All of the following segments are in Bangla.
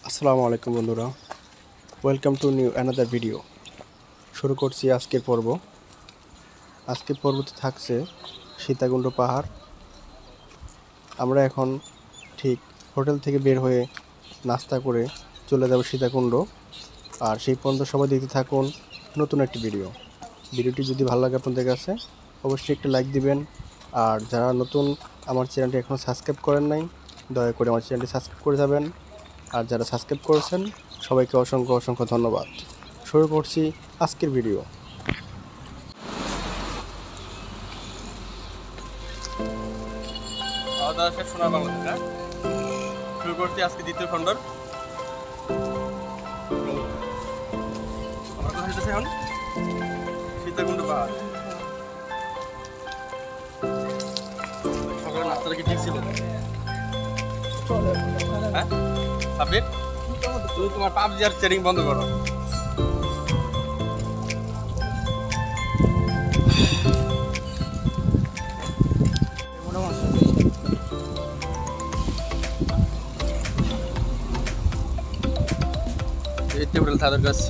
আসসালামু আলাইকুম বন্ধুরা, welcome to new another video. শুরু করছি আজকের পর্ব। আজকের পর্বতে থাকছে সীতাকুণ্ড পাহাড়। আমরা এখন ঠিক হোটেল থেকে বের হয়ে নাস্তা করে চলে যাব সীতাকুণ্ড। আর সেই পর্যন্ত সবাই দেখতে থাকুন নতুন একটি ভিডিওটি যদি ভালো লাগে আপনাদের কাছে অবশ্যই একটা লাইক দিবেন। আর যারা নতুন আমার চ্যানেলটি এখনও সাবস্ক্রাইব করেন নাই, দয়া করে আমার চ্যানেলটি সাবস্ক্রাইব করে যাবেন। আর যারা সাবস্ক্রাইব করেছেন সবাইকে অসংখ্য অসংখ্য ধন্যবাদ। শুরু করছি আজকের ভিডিও। শুরু করছি আজকে দ্বিতীয় খণ্ডর। আমরা কোথায় যেতেছি এখন? সীতাকুণ্ড পাহাড়। সকালে নাস্তাটা কি ঠিক ছিল? হ্যাঁ সাবির, তুমি তোমার পাবজি আর চেরিং বন্ধ করো। এই টেবিল তাদের কাছে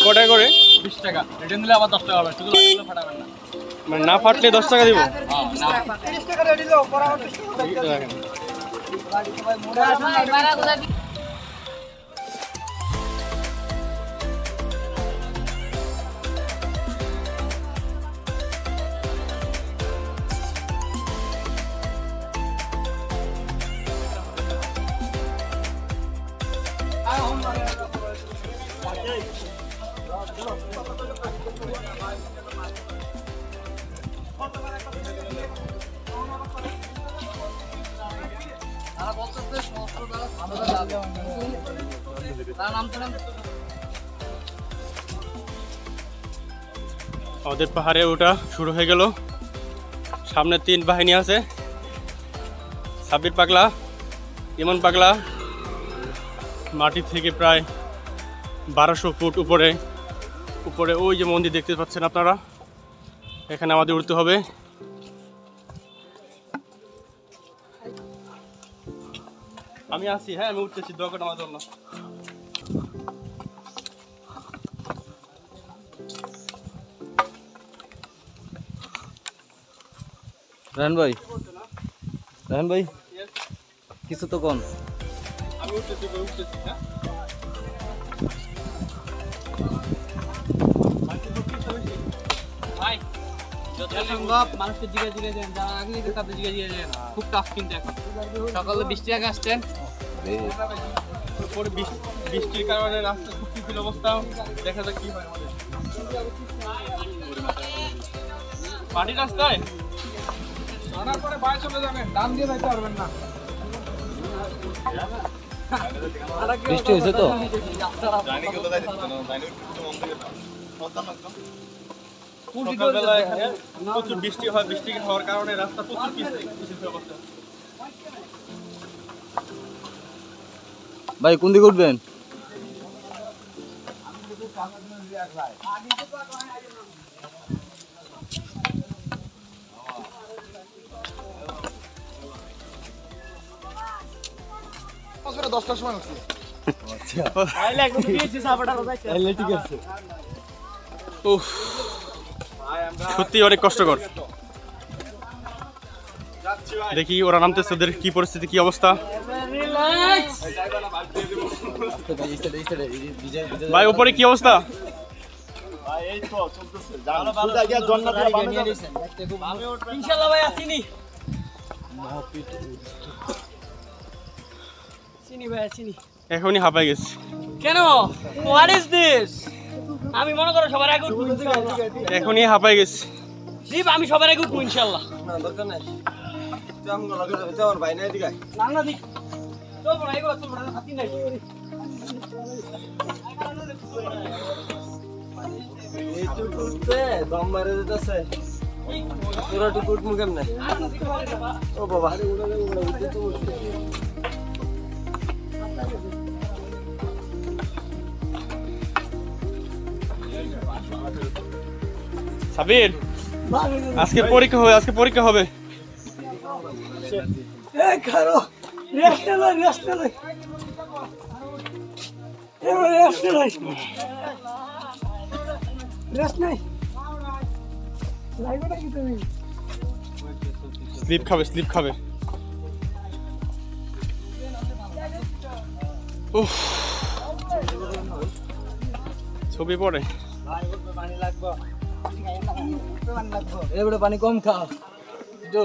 কটায় করে? 20 টাকা। রিটার্ন দিলে আবার 10 টাকা হবে। শুধু লাগালে ফাটাবেন না। মানে না ফাটলে 10 টাকা দিব? হ্যাঁ, না 30 টাকা রেডি দাও, পরামর্শ রাখেন। আমাদের পাহাড়ে ওটা শুরু হয়ে গেল। সামনে 3 বাহিনী আছে, সাব্বির পাগলা, ইমন পাগলা। মাটি থেকে প্রায় 1200 ফুট উপরে ওই যে মন্দির দেখতে পাচ্ছেন আপনারা, এখানে আমাদের উঠতে হবে। আমি আসি, হ্যাঁ আমি উঠতেছি, দোয়া করুন আমার জন্য। রায়হান ভাই কিছু তো কোন? আমি উঠতেছি, হ্যাঁ ভাই যত সম্ভব মানুষকে জিজ্ঞাসা দেন, যারা আগে তাদের জিজ্ঞাসা দেন। খুব টাফ কিন্তু এখন। সকালে 20 টাকা আসছেন, পরে বৃষ্টির কারণে রাস্তা খুব ছিল অবস্থা। দেখা যাক কি হয় আমাদের। পানি রাস্তায় আনার পরে বাইরে চলে যাবেন, ডান দিয়ে যাইতে পারবেন না। বৃষ্টি হয়েছে তো? প্রচুর বৃষ্টি হয়, বৃষ্টি হওয়ার কারণে রাস্তা প্রচুর পিছল অবস্থা। ভাই কোন দিকে উঠবেন? উফ, সত্যি অনেক কষ্টকর। দেখি ওরা নামতেছে, ওদের কি পরিস্থিতি, কি অবস্থা। ভাই উপরে কি অবস্থা? ইনশাআল্লাহ ভাই আসিনি। চিনি ভাই চিনি। এখনই হাঁপাই গেছি। কেন? What is this? আমি মনে করো সবার আগে উঠবো। এখনই হাঁপাই গেছি। দীপ আমি সবার আগে উঠবো ইনশাআল্লাহ। না দরকার নাই, তুই আমার লগে তুই আমার ভাই নাই দিকে না না দীপ চল বড় এগো চল বড় হাতি নাই। এইটুকুতে দম মারে দিতেছে, তোরা টুকু উঠমু কেমনে? ও বাবা সাবির, আজকে পরীক্ষা হবে, আজকে পরীক্ষা হবে। এই খারো রেস্ট লই এবারে রেস্ট নাই লাইভটা কি তুমি স্লিপ খাবে, স্লিপ খাবে। উফ, ছবি পড়ে। এবারে পানি কম খা, তো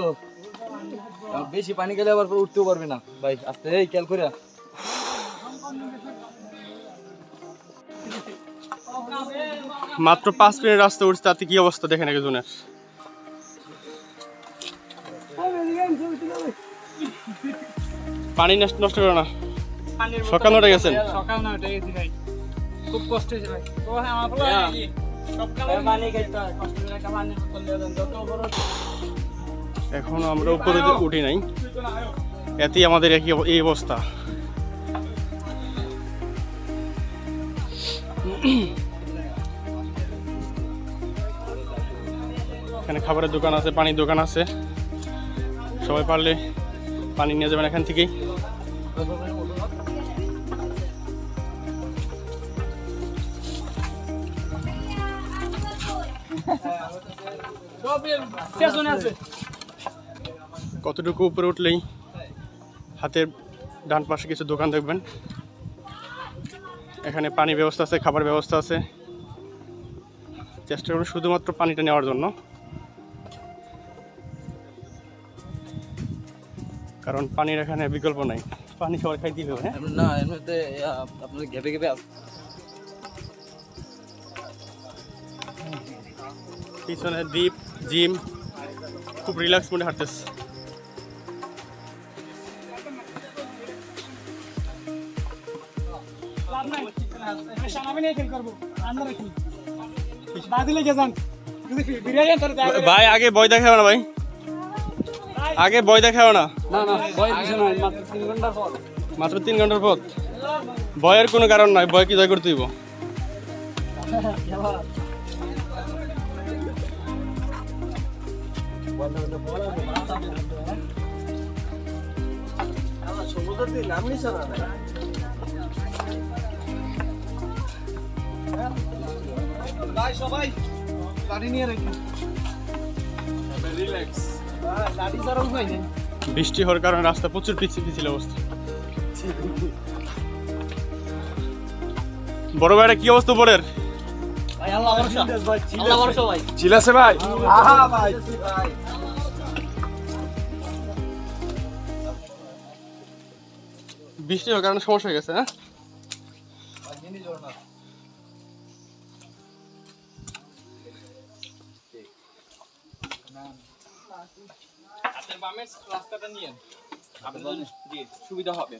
বেশি পানি খেলে আবার উঠতেও পারবি না ভাই। আস্তে এই খেয়াল করে। মাত্র 5 মিনিট রাস্তা উঠছে, তাতে কি অবস্থা দেখেন একজনের। পানি নষ্ট করে না। সকাল 9টায় গেছেন? সকাল 9টায় গেছি ভাই, খুব কষ্ট হয়েছে ভাই। তো হ্যাঁ আমার বলা সকালে পানি খাইতে হয়, কষ্ট করে একটা পানির বোতল দিয়ে দেন যত বড়। এখনো আমরা উপরে উঠি নাই, এতেই আমাদের এই অবস্থা। এখানে খাবারের দোকান আছে, পানির দোকান আছে, সবাই পারলে পানি নিয়ে যাবেন এখান থেকেই। কতটুকু উপরে উঠলেই হাতের ডান পাশে কিছু দোকান দেখবেন। এখানে পানি ব্যবস্থা আছে, খাবার ব্যবস্থা আছে। চেষ্টা করুন শুধুমাত্র পানিটা নেওয়ার জন্য, কারণ পানির এখানে বিকল্প নাই। পানি সবার খাইতেই হবে। হ্যাঁ না এমনিতে আপনার ঘেপে ঘেপে পিছনে দ্বীপ, জিম, খুব রিল্যাক্স মোডে হাঁটতেছে। ভাই আগে বই দেখাও না, ভাই আগে বই দেখাও না। না না ভয় কিছু নাই, মাত্র 3 ঘন্টার পর। মাত্র 3 ঘন্টার পথ, ভয়ের কোনো কারণ নাই। ভয় কি জয় করতে হইব? নাম নিছ না ভাই, সবাই গাড়ি নিয়ে রাখুন, রিল্যাক্স। গাড়ি চালাও ভাই। বৃষ্টি হওয়ার কারণে রাস্তা প্রচুর পিছিল অবস্থা। বড় ভাইটা কি অবস্থা পরের? ভাই আল্লাহ ভরসা, আল্লাহ ভরসা ভাই। চিল আছে ভাই? আহা ভাই ভাই বৃষ্টি হওয়ার কারণে সমস্যা হয়ে গেছে। হ্যাঁ রাস্তাটা নিয়ে আপনাদের সুবিধা হবে।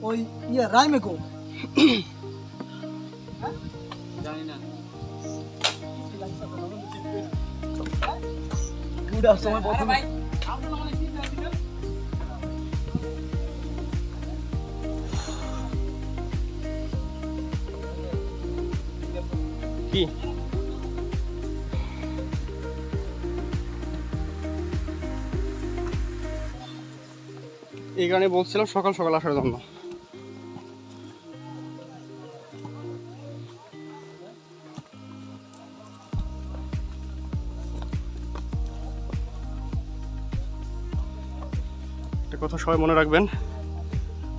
ওই ইয়ে রাইমেকো জানি না উড়ার সময় প্রথম কি এই কারণে বলছিলাম সকাল সকাল আসার জন্য। একটা কথা সবাই মনে রাখবেন,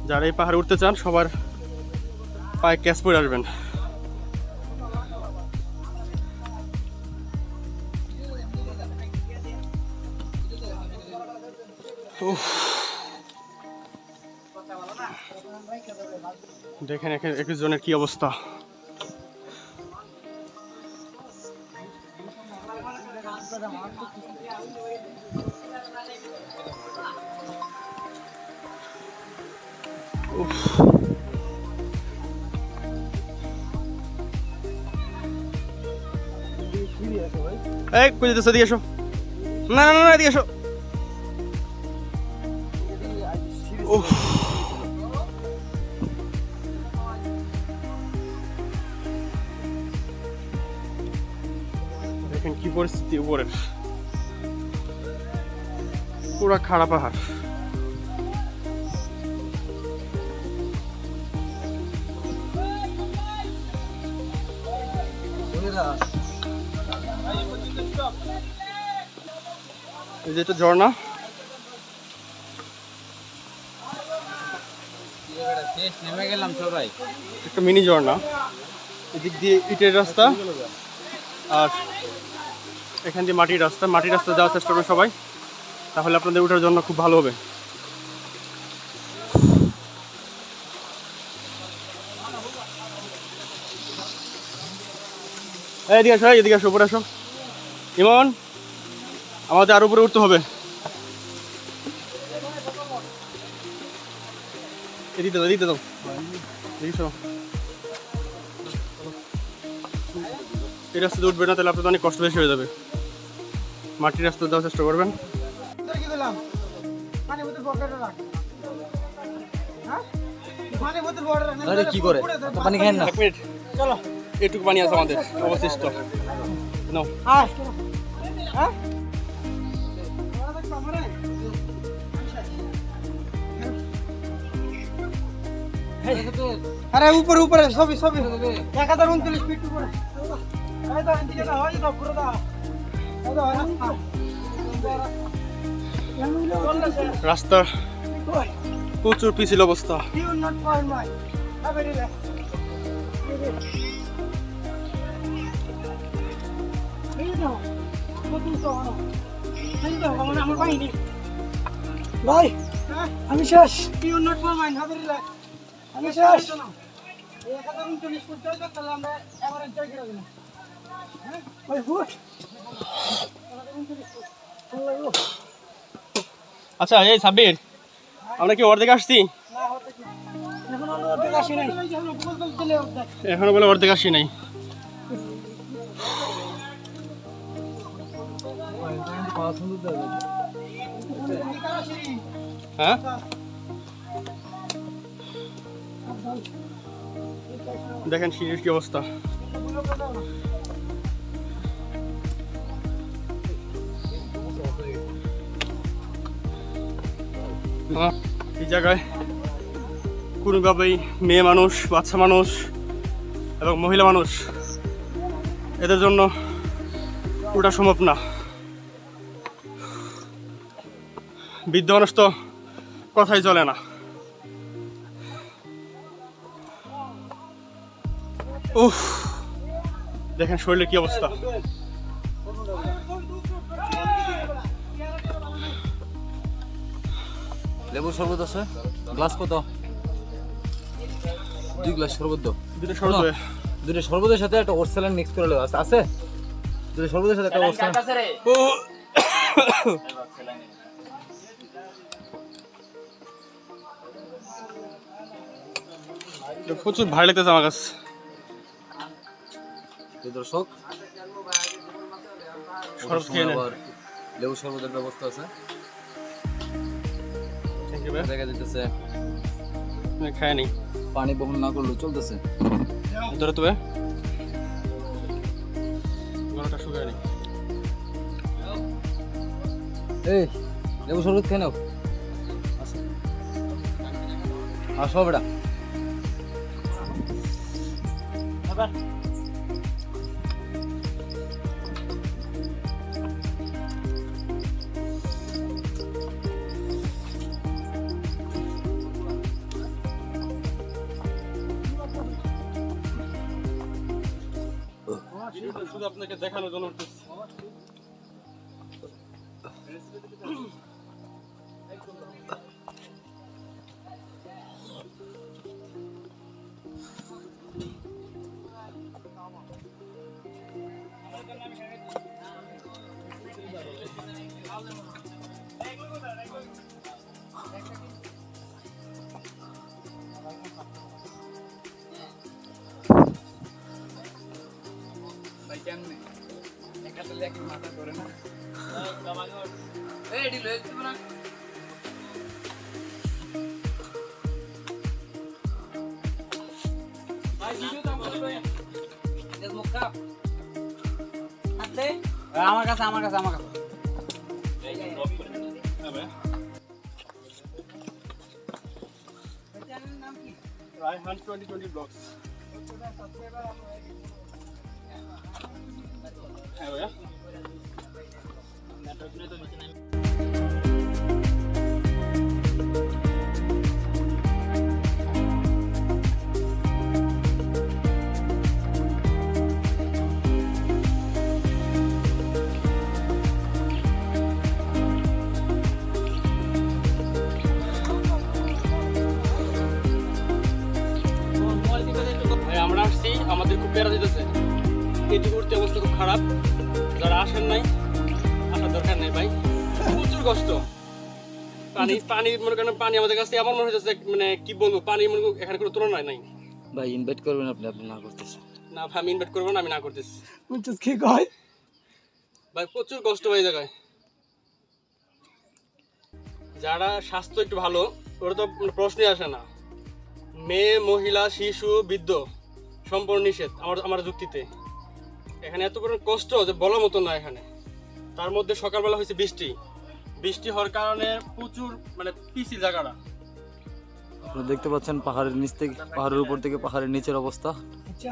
যারা এই পাহাড়ে উঠতে চান সবার পায়ে ক্যাচ পরে আসবেন। দেখেন 21 জনের কি অবস্থা। এই কই যেতেছো? এদিকে এসো। না না না এদিকে এসো। দেখেন কি পরিস্থিতি উপরের, পুরা খাড়া পাহাড়। এই যে এটা ঝর্ণা, নেমে গেলাম সবাই। একটা মিনি ঝর্ণা। এদিক দিয়ে ইটের রাস্তা আর এখান দিয়ে মাটির রাস্তা। মাটির রাস্তা যাওয়ার চেষ্টা করবেন সবাই, তাহলে আপনাদের ওঠার জন্য খুব ভালো হবে। এদিকে আসো, এদিকে আসো, উপরে আসো। ইমন, আমাদের আরো উপরে উঠতে হবে। এদিকে দাও, এদিকে দাও, এদিকে সরো। এই রাস্তাতে উঠবে না, তাহলে আপনাদের অনেক কষ্ট বেশি হয়ে যাবে। মাটির রাস্তা যাওয়ার চেষ্টা করবেন। আরে কি করে পানি খান না? এক মিনিট, চলো। এটুকু পানি আছে আমাদের অবশিষ্ট। নাও। আরে উপরে উপরে সবই সবই 1039 ফিট উপরে। এই তো এদিকে না হয় তো পুরো দা। এই তো রাস্তা প্রচুর পিছিল অবস্থা। You not find my. Have it there. এই তো কত তো আনো। এই তো আমার বাহিনী। ভাই আমি শেষ। You not find my. Have it there. আমি শেষ। এই 1039 ফুট চলে গেল, তাহলে আমরা এভারেজ জয় করে দিলাম। হ্যাঁ ওই ফুট 1039 ফুট। আচ্ছা এই সাব্বির, আমরা কি অর্ধেক আসছি? এখনো বলে অর্ধেক আসি নাই। হ্যাঁ দেখেন সিঁড়ির কি অবস্থা। এই জায়গায় কোনোভাবেই মেয়ে মানুষ, বাচ্চা মানুষ এবং মহিলা মানুষ, এদের জন্য ওটা সম্ভব না। বৃদ্ধ মানুষ তো কথাই চলে না। উফ, দেখেন শরীরের কি অবস্থা। লেবু শরবত আছে? গ্লাস কত? 2 গ্লাস শরবত দাও। দুটো শরবত। দুটো শরবতের সাথে একটা ওরসেলান মিক্স করে লেবু আছে? দুটো শরবতের সাথে একটা ওরসেলান। প্রচুর ভালো লাগতেছে আমার কাছে। এই দর্শক শরবত খেয়ে নেন। আবার লেবু শরবতের ব্যবস্থা আছে। থ্যাংক ইউ ভাই। দেখা যাইতেছে খায় নি পানি বহন না করলেও চলতেছে। ধরো তো ভাই, গলাটা শুকায় নি। এই লেবু শরবত খেয়ে নাও। আসো বেটা। শুধু আপনাকে দেখানোর জন্য উঠতেছি। ভাই কেমনে একাতে লেগে মাথা করে না। এই এডি লয়ে যাবে না। ভাই ভিডিও তো আমার লয়ে এর মুখা হাতে আমার কাছে এই যে ড্রপ করে হ্যাঁ ভাই। চ্যানেলের নাম কি? রায়হান 2020 ব্লগস। হ্যাঁ ভাইয়া। ভাই আমরা আসছি, আমাদের খুব প্যারা দিতেছে। এই মুহূর্তে অবস্থা খুব খারাপ। যারা আসেন নাই আসার দরকার নেই ভাই, প্রচুর কষ্ট। পানি মনে করেন, পানি আমাদের কাছে এমন মনে হচ্ছে মানে কি বলবো, পানি মনে করেন এখানে কোনো তুলনা নাই। ভাই ইনভাইট করবেন আপনি না করতেছেন না ভাই, আমি ইনভাইট করবো না, আমি না করতেছি বুঝছিস কি কয়? ভাই। প্রচুর কষ্ট ভাই এই জায়গায়। যারা স্বাস্থ্য একটু ভালো ওরা তো প্রশ্নই আসে না। মেয়ে, মহিলা, শিশু, বৃদ্ধ সম্পূর্ণ নিষেধ আমার যুক্তিতে। এখানে এত পরিমাণ কষ্ট যে বলার মতো না এখানে। তার মধ্যে সকালবেলা হয়েছে বৃষ্টি হওয়ার কারণে প্রচুর মানে পিছিল জায়গাটা। আপনারা দেখতে পাচ্ছেন পাহাড়ের নিচ থেকে, পাহাড়ের উপর থেকে পাহাড়ের নিচের অবস্থা। আচ্ছা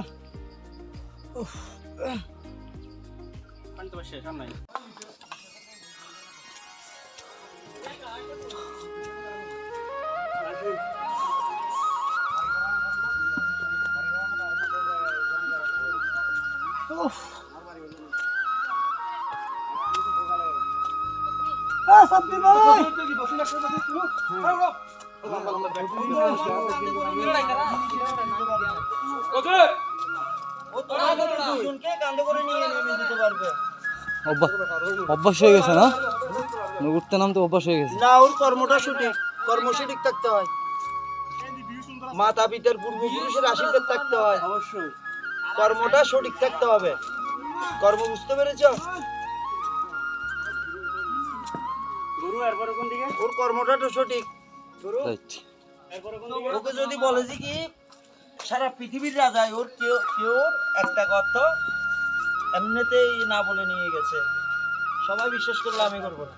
পানি তো ভাই শেষ আর নাই। সাব্বির ভাই অভ্যাস হয়ে গেছে না, উঠতে নামতে অভ্যাস হয়ে গেছে। না, ওর কর্মটা সঠিক, কর্ম সঠিক থাকতে হয়। মাতা পিতার পূর্বপুরুষের আশীর্বাদ থাকতে হয়, অবশ্যই কর্মটা সঠিক থাকতে হবে। কর্ম বুঝতে পেরেছ? ওর কর্মটা তো সঠিক। রাইট। ওকে যদি বলে যে কি সারা পৃথিবীর রাজায় ওর কেউ একটা কথা এমনিতেই না বলে নিয়ে গেছে, সবাই বিশ্বাস করলে আমি করবো না।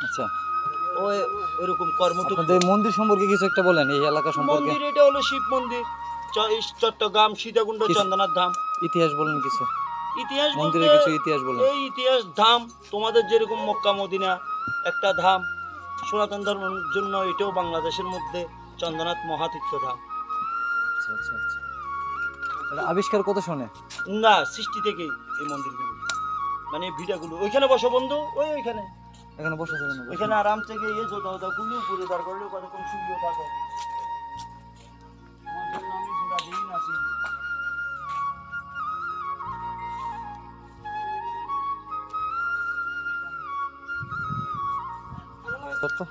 আচ্ছা, ও ওইরকম কর্মটুকু। আপনাদের মন্দির সম্পর্কে কিছু একটা বলেন, এই এলাকা সম্পর্কে। মন্দির এটা হলো শিব মন্দির, চট্টগ্রাম সীতাকুণ্ড চন্দ্রনাথ ধাম। ইতিহাস বলেন কিছু, ইতিহাস মন্দিরের কিছু ইতিহাস বলেন। এই ইতিহাস ধাম তোমাদের যেরকম মক্কা মদিনা একটা ধাম, সনাতন ধর্মের জন্য এটাও বাংলাদেশের মধ্যে চন্দ্রনাথ মহাতীর্থ ধাম। আচ্ছা আচ্ছা আচ্ছা। এটা আবিষ্কার কত শোনে? না, সৃষ্টি থেকেই এই মন্দিরগুলো, মানে ভিটাগুলো। ওইখানে বসো বন্ধু, ওইখানে এখানে বসে থাকেন, ওইখানে আরাম থেকে জোতা ওটা খুলে উপরে দাঁড় করলে কতক্ষণ শুকিয়ে থাকো। তোমার জন্য আমি পুরা দিন আছি।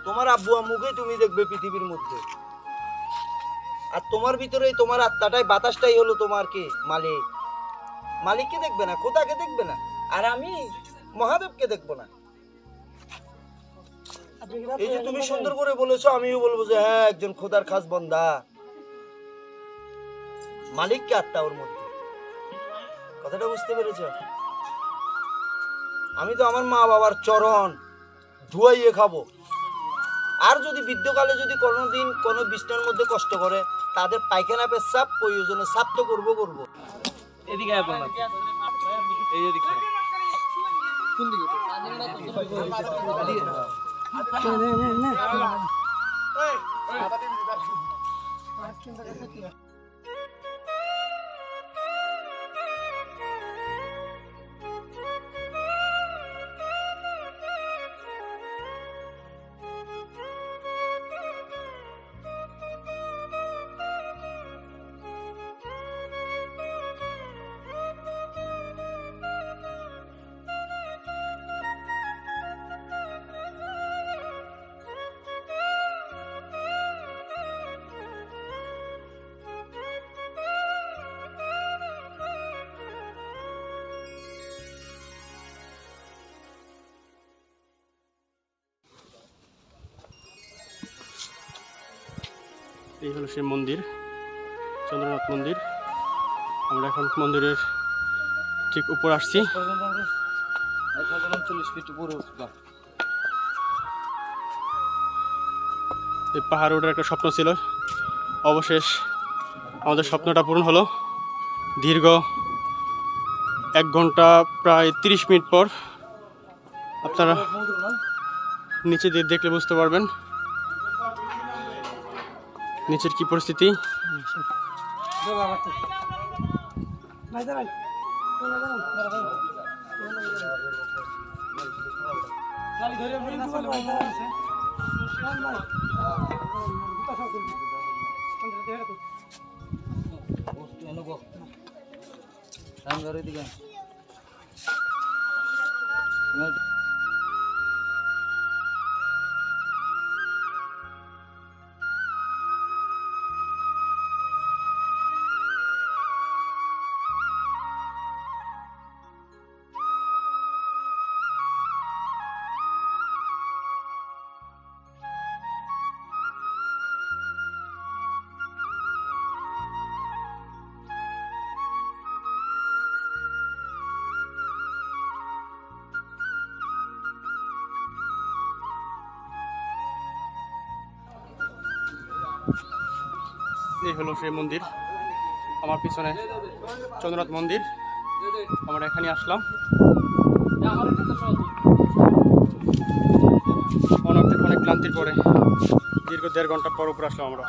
তোমার আব্বু আম্মুকে তুমি দেখবে পৃথিবীর মধ্যে, আর তোমার ভিতরে তোমার আত্মাটাই বাতাসটাই হলো তোমার কে মালিক। মালিককে দেখবে না, খোদাকে দেখবে না, আর আমি মহাদেবকে দেখবো না। এই যে তুমি সুন্দর করে বলেছো, আমিও বলবো যে হ্যাঁ একজন খোদার খাস বান্দা। মালিককে আত্মা ওর মধ্যে, কথাটা বুঝতে পেরেছো? আমি তো আমার মা বাবার চরণ ধুয়াইয়ে খাবো। আর যদি বৃদ্ধকালে যদি কোনোদিন কোনো বিছনার মধ্যে কষ্ট করে, তাদের পায়খানা পেশাব প্রয়োজনে সাপ তো করবো। এদিকে আয় বললাম, এই যে দিকে কোন দিকে? এই হলো সেই মন্দির, চন্দ্রনাথ মন্দির। আমরা এখন মন্দিরের ঠিক উপর আসছি। 40 ফিট উপরে উঠলাম। এই পাহাড়ে ওঠার একটা স্বপ্ন ছিল, অবশেষ আমাদের স্বপ্নটা পূরণ হলো। দীর্ঘ 1 ঘন্টা প্রায় 30 মিনিট পর আপনারা নিচে দিয়ে দেখলে বুঝতে পারবেন নিচের কি পরিস্থিতি। এই হলো সেই মন্দির, আমার পিছনে চন্দ্রনাথ মন্দির। আমরা এখানে আসলাম অনেক ক্লান্তির পরে, দীর্ঘ 1.5 ঘন্টা পর উপরে আসলাম আমরা।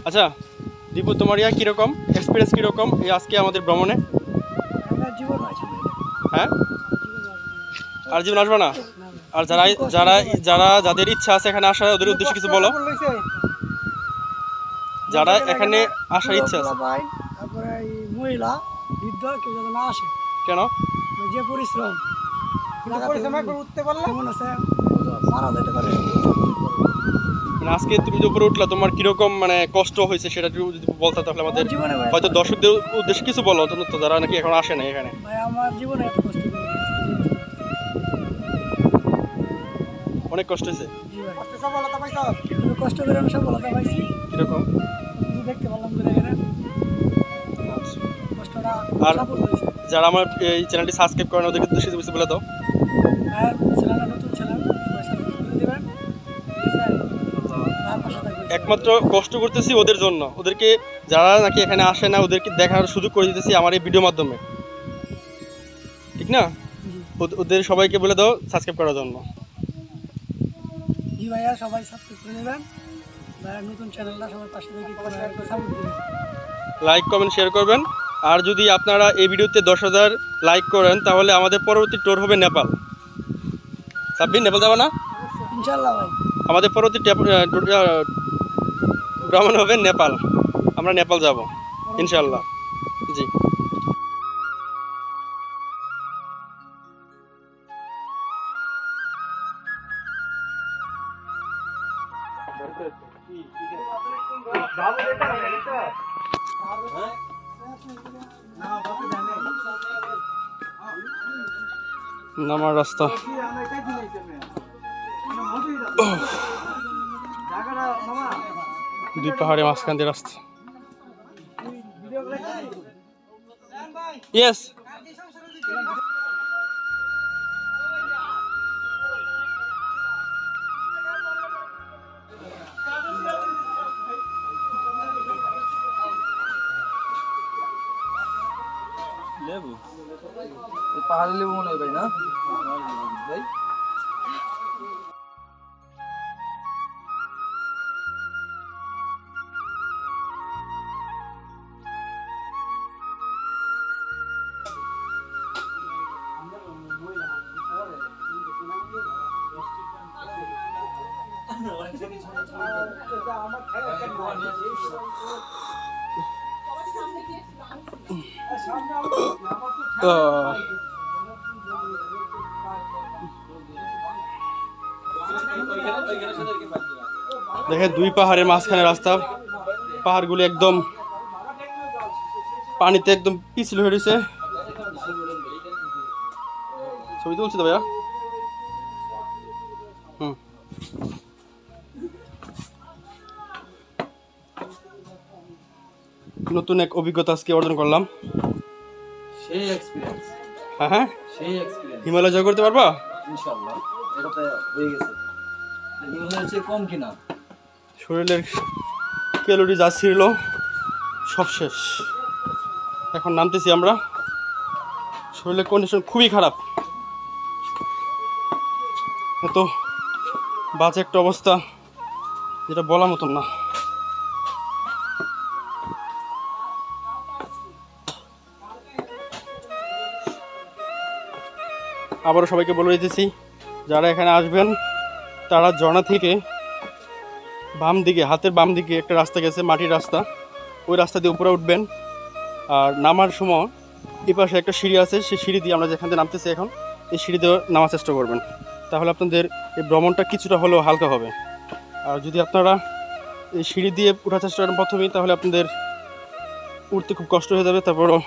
আচ্ছা দীপু, তোমার কিরকম এক্সপিরিয়েন্স, কিরকম এই আজকে আমাদের ভ্রমণে? হ্যাঁ, আর জীবন আসবে না? আর যাদের ইচ্ছা আছে এখানে আসার, ওদের উদ্দেশ্যে কিছু বলো। যারা এখানে আসার ইচ্ছা আছে, মহিলা বৃদ্ধ কেউ যেন না আসে। কেন? যে পরিশ্রম উঠতে পারলে কেমন আছে, মারা যেতে পারে। মানে আজকে তুমি যে উপরে উঠলা, তোমার কিরকম মানে কষ্ট হয়েছে সেটা যদি বলতে, তাহলে আমাদের হয়তো দর্শকদের উদ্দেশ্যে কিছু বলো, তো যারা নাকি এখন আসে না এখানে। ভাই আমার জীবনে এত কষ্ট অনেক কষ্ট হয়েছে। কষ্ট করে আমি সফলতা পাইছি। কিরকম দেখতে পারলাম এখানে কষ্টটা আর সফল হয়েছে। যারা আমার এই চ্যানেলটি সাবস্ক্রাইব করেন ওদেরকে উদ্দেশ্যে কিছু বলে দাও। আর চ্যানেলটা নতুন চ্যানেল, সাবস্ক্রাইব করে দিবেন। একমাত্র কষ্ট করতেছি ওদের জন্য, ওদেরকে যারা নাকি এখানে আসে না ওদেরকে দেখার সুযোগ করে দিতেছি আমার এই ভিডিওর মাধ্যমে, ঠিক না? ওদের সবাইকে বলে দাও সাবস্ক্রাইব করার জন্য। জি ভাইয়া, সবাই সাবস্ক্রাইব করে নেবেন। ভাইয়া নতুন চ্যানেলটা সবার পাশে থেকে সাপোর্ট দিবেন, লাইক কমেন্ট শেয়ার করবেন। আর যদি আপনারা এই ভিডিওতে 10,000 লাইক করেন তাহলে আমাদের পরবর্তী ট্যুর হবে নেপাল। সাব্বির, নেপাল যাবো না? ইনশাআল্লাহ ভাই। আমাদের পরবর্তী ভ্রমণ হবে নেপাল। আমরা নেপাল যাব ইনশাআল্লাহ। জি নামার রাস্তা। দুই পাহাড়ে মাঝখান দিয়ে রাস্তা। ইয়েস লেবু পাহাড়ি লেবু মনে হয় ভাই না ভাই। দেখেন দুই পাহাড়ের মাঝখানে রাস্তা, পাহাড়গুলি একদম পানিতে একদম পিছল হয়ে রয়েছে। ছবি তুলছি তো ভাইয়া। নতুন এক অভিজ্ঞতা আজকে অর্জন করলাম। সেই এক্সপেরিয়েন্স, হ্যাঁ হ্যাঁ, সেই এক্সপেরিয়েন্স হিমালয় জয় করতে পারবা ইনশাআল্লাহ। এটাতে হয়ে গেছে, হিমালয়ের চেয়ে কম কিনা। শরীরের ক্যালোরি যা ছিল সব শেষ। এখন নামতেছি আমরা। শরীরের কন্ডিশন খুবই খারাপ, এত বাজে একটা অবস্থা যেটা বলার মতন না। আবারও সবাইকে বলে দিতেছি, যারা এখানে আসবেন তারা ঝর্ণা থেকে বাম দিকে, হাতের বাম দিকে একটা রাস্তা গেছে, মাটির রাস্তা, ওই রাস্তা দিয়ে উপরে উঠবেন। আর নামার সময় এই পাশে একটা সিঁড়ি আছে, সেই সিঁড়ি দিয়ে আমরা যেখান থেকে নামতেছি এখন, এই সিঁড়ি দিয়ে নামার চেষ্টা করবেন। তাহলে আপনাদের এই ভ্রমণটা কিছুটা হলেও হালকা হবে। আর যদি আপনারা এই সিঁড়ি দিয়ে ওঠার চেষ্টা করেন প্রথমেই, তাহলে আপনাদের উঠতে খুব কষ্ট হয়ে যাবে। তারপরও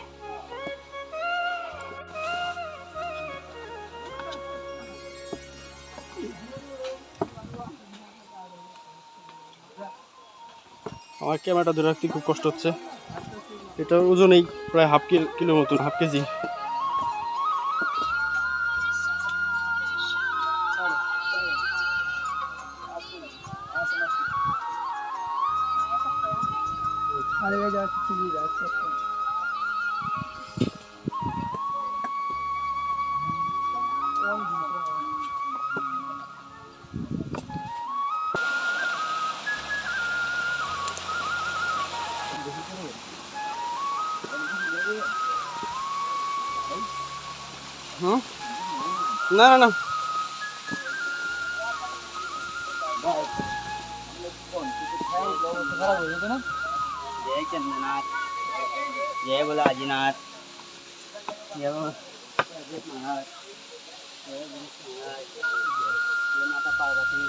আমার ক্যামেরাটা ধরে রাখতে খুব কষ্ট হচ্ছে। এটার ওজনেই প্রায় হাফ কিলোর মতন, হাফ কেজি। না না না, जय चंद्रनाथ, जय बोला आदिनाथ, जय महाराज, जय माता पार्वती।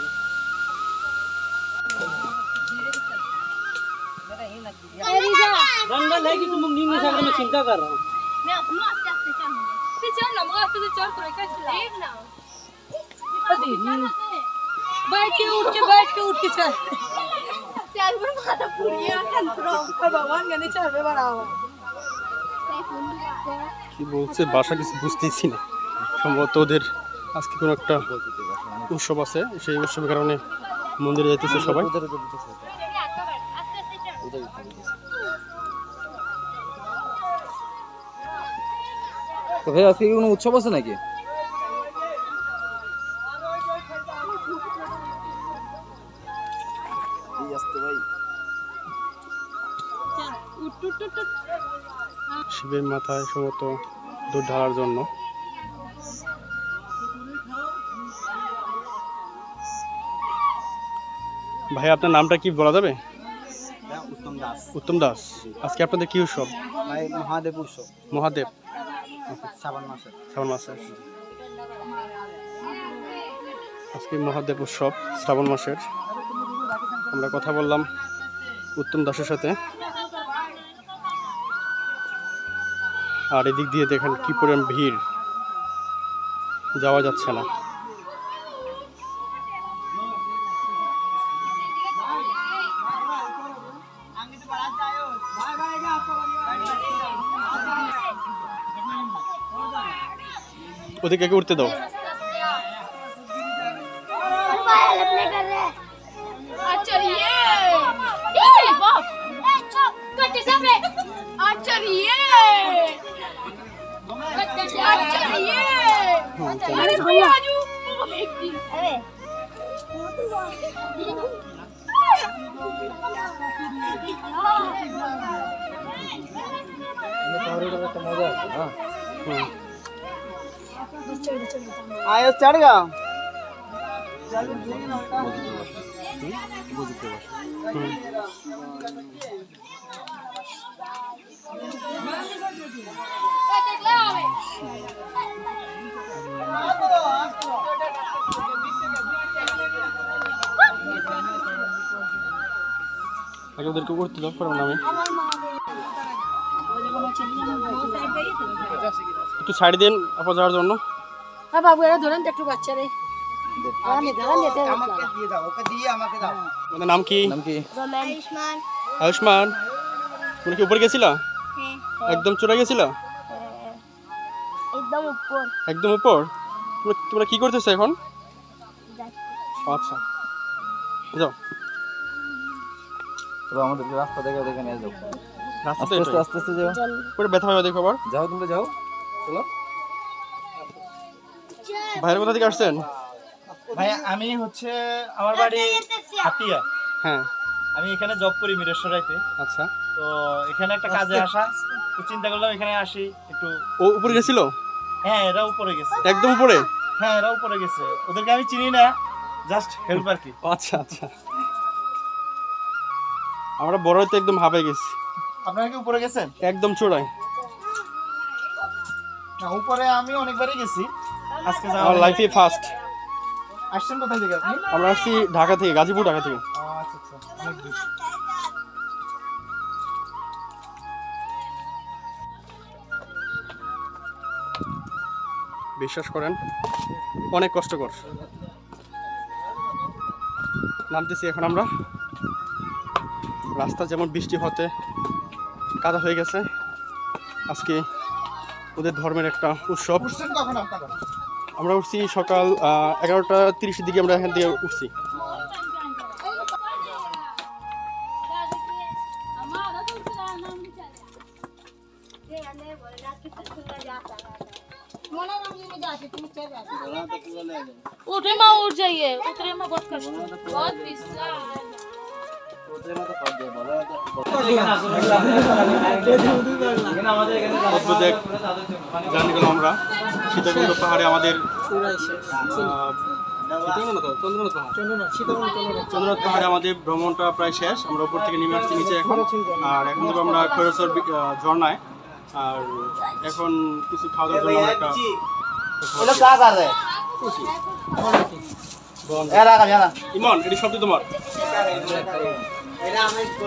जंगल है कि तुम नींद सागर में चिंता कर रहा हूँ। मैं अपना आस्ते आस्ते चलूंगा। चल ना, मुझे आस्ते से चल तो कैसे देख ना। बैठ के उठ के चल। चल पर माता पूरी कंट्रो पर भगवान गने चल पे बढ़ावा। কি বলছে ভাষা কিছু বুঝতেছি না। সম্ভবত ওদের আজকে কোনো একটা উৎসব আছে, সেই উৎসবের কারণে মন্দিরে যাইতেছে সবাই। তো ভাই আজকে কি কোনো উৎসব আছে নাকি? শিবের মাথায় সম্ভবত দুধ ঢালার জন্য। ভাই আপনার নামটা কি বলা যাবে? উত্তম দাস। উত্তম দাস। আজকে আপনাদের কি উৎসব? ভাই মহাদেব উৎসব মহাদেব শ্রাবণ মাসে। শ্রাবণ মাসের। আজকে মহাদেব উৎসব শ্রাবণ মাসের। আমরা কথা বললাম উত্তম দাসের সাথে। আর এদিক দিয়ে দেখেন কি পরিমাণ ভিড়, যাওয়া যাচ্ছে না। ওদিকে উঠতে দাও। अच्छा ये बाप कटे सामने अच्छा ये अच्छा ये अरे भैया आजू अरे आयो चढ़ गया আগে ওদেরকে উঠতে দাও, পারবো না আমি। একটু সাইড দিন আপনার যাওয়ার জন্য। হ্যাঁ বাবু এরা ধরেন তো একটু বাচ্চা রে আমাকে দিয়ে দাও, ওকে দিয়ে আমাকে দাও। তোমাদের নাম কি? আয়ুষ্মান আয়ুষ্মান। তুমি কি উপরে গেছিলা? একদম চড়ে গেছিলা? একদম উপর একদম উপর। তোমরা কি করতেছো এখন? আচ্ছা যাও। তো আমাদেরকে রাস্তা দেখে দেখে নিয়ে যাও। রাস্তা তো আস্তে এটাই। আস্তে আস্তে যাও। পরে ব্যথা হবে দেখো আবার। যাও তোমরা যাও। চলো বাইরে কোথা থেকে আসছেন? ভাই আমি হচ্ছে আমার বাড়ি হাতিয়া। হ্যাঁ আমি এখানে জব করি মিরেশ্বরাইতে। আচ্ছা। তো এখানে একটা কাজে আসা, তো চিন্তা করলাম এখানে আসি একটু। ও উপরে গেছিল? হ্যাঁ এরা উপরে গেছে। একদম উপরে? হ্যাঁ এরা উপরে গেছে, ওদেরকে আমি চিনি না, জাস্ট হেল্প আর কি। আচ্ছা আচ্ছা। আমরা বড় হইতে একদম হাঁপে গেছি। আপনারা কি উপরে গেছেন? একদম চূড়ায়। না উপরে আমি অনেকবারই গেছি, আজকে যাওয়া আমার লাইফে ফার্স্ট। আসছেন কোথায় থেকে আপনি? আমরা আসছি ঢাকা থেকে, গাজীপুর ঢাকা থেকে। আচ্ছা আচ্ছা, অনেক দূর। বিশ্বাস করেন অনেক কষ্টকর। নামতেছি এখন আমরা। রাস্তা যেমন বৃষ্টি হতে কাদা হয়ে গেছে। আজকে ওদের ধর্মের একটা উৎসব। উঠছেন কখন আপনারা? আমরা উঠছি সকাল 11:30 দিকে আমরা এখান থেকে উঠছি। उठे माँ उठ जाइए, उतरे में बहुत कष्ट बहुत फिसला অদ্ভুত জার্নি গেলাম আমরা সীতাকুণ্ড পাহাড়ে। আমাদের চন্দ্রনাথ পাহাড়ে আমাদের ভ্রমণটা প্রায় শেষ। আমরা উপর থেকে নেমে আসছি নিচে এখন। আর এখন থেকে আমরা খৈরসর ঝর্ণায়। আর এখন কিছু খাওয়া দাওয়ার জন্য আমরা একটা ইমন, এটি শব্দ তোমার।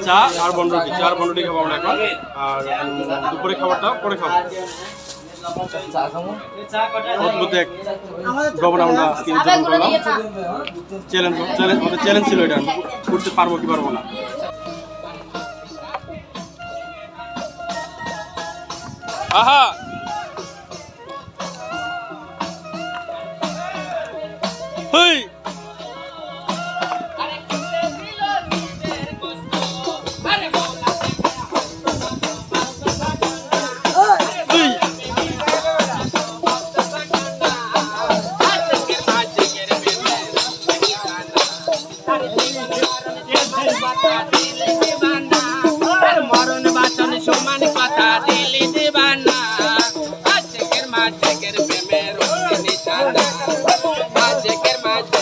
চা আর বন্ডটি, চা আর বন্ডটি খাবো আমরা এখন। আর দুপুরে খাবারটা পরে খাবো। অদ্ভুত এক ভ্রমণ আমরা আজকে উদযাপন করলাম। আমাদের চ্যালেঞ্জ ছিল এটা, করতে পারবো কি পারবো না। আহা হই মরণ বাচন সমান কথা দিলি দিবানা আজকের মাঝের প্রেমের নিশানা আজকের মাঝে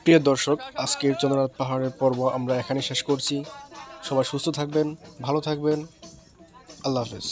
প্রিয় দর্শক, আজকের চন্দ্রনাথ পাহাড়ের পর্ব আমরা এখানে শেষ করছি। সবাই সুস্থ থাকবেন, ভালো থাকবেন। আল্লাহ হাফেজ।